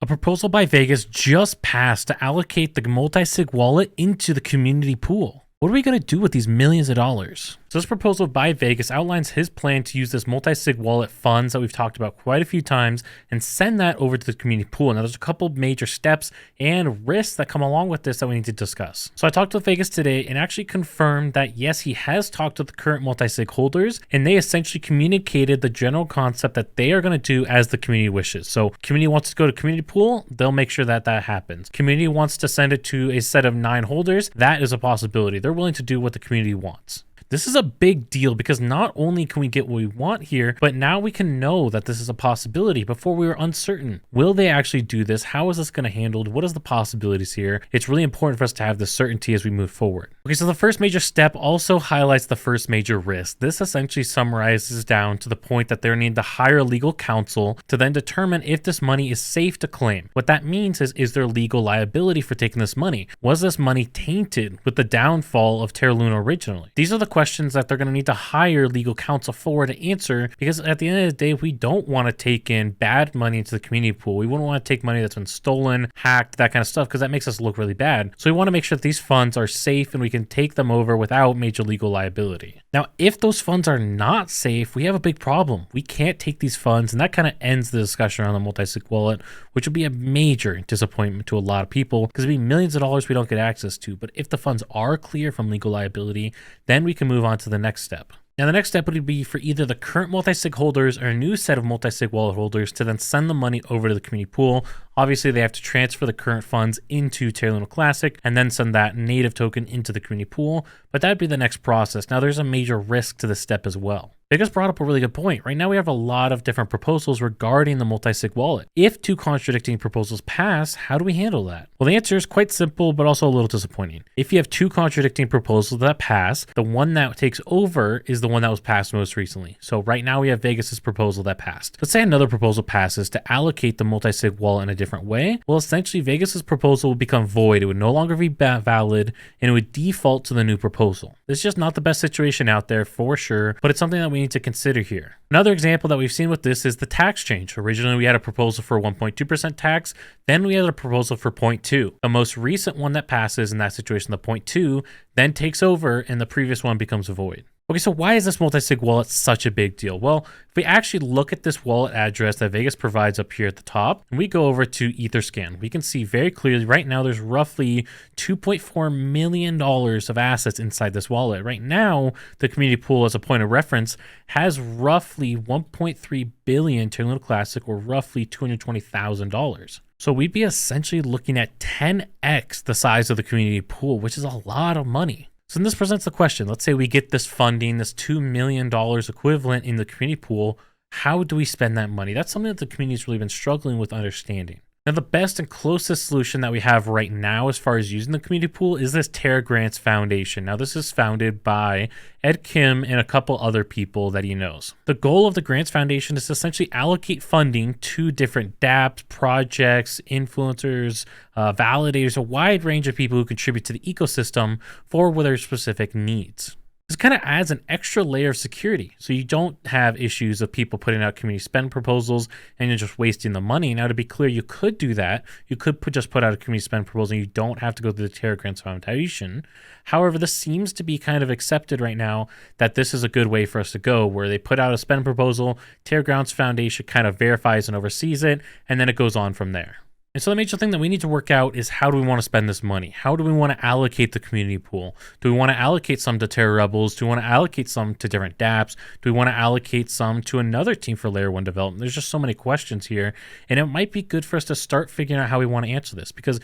A proposal by Vegas just passed to allocate the multi-sig wallet into the community pool. What are we going to do with these millions of dollars? So this proposal by Vegas outlines his plan to use this multi-sig wallet funds that we've talked about quite a few times and send that over to the community pool. Now there's a couple major steps and risks that come along with this that we need to discuss. So I talked with Vegas today and actually confirmed that yes, he has talked to the current multi-sig holders and they essentially communicated the general concept that they are going to do as the community wishes. So community wants to go to community pool, they'll make sure that that happens. Community wants to send it to a set of 9 holders, that is a possibility. They're willing to do what the community wants. This is a big deal because not only can we get what we want here, but now we can know that this is a possibility. Before we were uncertain. Will they actually do this? How is this going to be handled? What is the possibilities here? It's really important for us to have this certainty as we move forward. Okay, so the first major step also highlights the first major risk. This essentially summarizes down to the point that they're needing to hire legal counsel to then determine if this money is safe to claim. What that means is there legal liability for taking this money? Was this money tainted with the downfall of Terra Luna originally? These are the questions that they're going to need to hire legal counsel for to answer, because at the end of the day, we don't want to take in bad money into the community pool. We wouldn't want to take money that's been stolen, hacked, that kind of stuff, because that makes us look really bad. So we want to make sure that these funds are safe and we can take them over without major legal liability. Now, if those funds are not safe, we have a big problem. We can't take these funds, and that kind of ends the discussion around the multi-sig wallet, which would be a major disappointment to a lot of people because it'd be millions of dollars we don't get access to. But if the funds are clear from legal liability, then we can move on to the next step. Now, the next step would be for either the current multi-sig holders or a new set of multi-sig wallet holders to then send the money over to the community pool. Obviously, they have to transfer the current funds into Terra Luna Classic and then send that native token into the community pool, but that'd be the next process. Now, there's a major risk to this step as well. Vegas brought up a really good point. Right now, we have a lot of different proposals regarding the multi-sig wallet. If 2 contradicting proposals pass, how do we handle that? Well, the answer is quite simple, but also a little disappointing. If you have 2 contradicting proposals that pass, the one that takes over is the one that was passed most recently. So right now, we have Vegas's proposal that passed. Let's say another proposal passes to allocate the multi-sig wallet in a different way. Well, essentially, Vegas's proposal would become void. It would no longer be valid, and it would default to the new proposal. This is just not the best situation out there for sure, but it's something that we need to consider here. Another example that we've seen with this is the tax change. Originally, we had a proposal for 1.2% tax, then we had a proposal for 0.2. The most recent one that passes in that situation, the 0.2, then takes over and the previous one becomes void. Okay, so why is this multi-sig wallet such a big deal? Well, if we actually look at this wallet address that Vegas provides up here at the top, and we go over to Etherscan, we can see very clearly right now there's roughly $2.4 million of assets inside this wallet. Right now, the community pool, as a point of reference, has roughly 1.3 billion Terra Luna Classic, or roughly $220,000. So we'd be essentially looking at 10x the size of the community pool, which is a lot of money. So this presents the question. Let's say we get this funding, this $2 million equivalent in the community pool. How do we spend that money? That's something that the community's really been struggling with understanding. Now, the best and closest solution that we have right now as far as using the community pool is this Terra Grants Foundation. Now, this is founded by Ed Kim and a couple other people that he knows. The goal of the Grants Foundation is to essentially allocate funding to different dApps, projects, influencers, validators, a wide range of people who contribute to the ecosystem for their specific needs. This kind of adds an extra layer of security, so you don't have issues of people putting out community spend proposals and you're just wasting the money. Now, to be clear, you could do that. You could just put out a community spend proposal and you don't have to go through the Terra Grants Foundation. However, this seems to be kind of accepted right now that this is a good way for us to go, where they put out a spend proposal, Terra Grants Foundation kind of verifies and oversees it, and then it goes on from there. And so the major thing that we need to work out is, how do we want to spend this money? How do we want to allocate the community pool? Do we want to allocate some to Terra Rebels? Do we want to allocate some to different dApps? Do we want to allocate some to another team for layer 1 development? There's just so many questions here, and it might be good for us to start figuring out how we want to answer this, because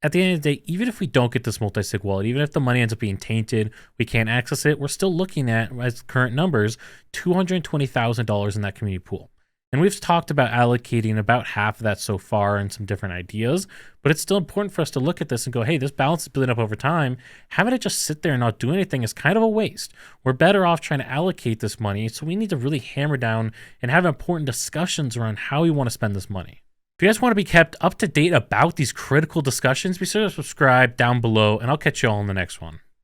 at the end of the day, even if we don't get this multi-sig wallet, even if the money ends up being tainted, we can't access it, we're still looking at, as current numbers, $220,000 in that community pool. And we've talked about allocating about half of that so far and some different ideas, but it's still important for us to look at this and go, hey, this balance is building up over time. Having it just sit there and not do anything is kind of a waste. We're better off trying to allocate this money, so we need to really hammer down and have important discussions around how we want to spend this money. If you guys want to be kept up to date about these critical discussions, be sure to subscribe down below, and I'll catch you all in the next one.